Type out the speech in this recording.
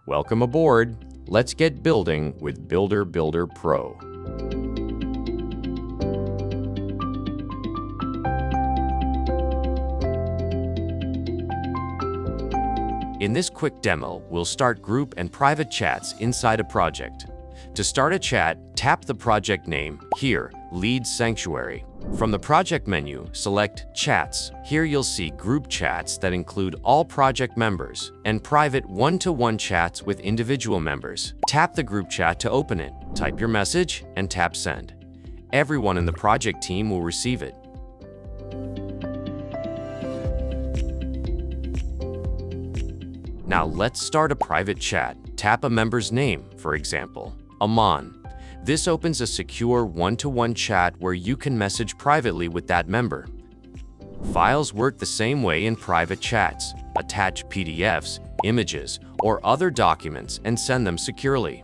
Welcome aboard. Let's get building with BuilderBUILDER Pro. In this quick demo, we'll start group and private chats inside a project. To start a chat, tap the project name, here, Lead Sanctuary. From the project menu, select Chats. Here you'll see group chats that include all project members and private one-to-one chats with individual members. Tap the group chat to open it. Type your message and tap Send. Everyone in the project team will receive it. Now let's start a private chat. Tap a member's name, for example, Aman. This opens a secure one-to-one chat where you can message privately with that member. Files work the same way in private chats. Attach PDFs, images, or other documents and send them securely.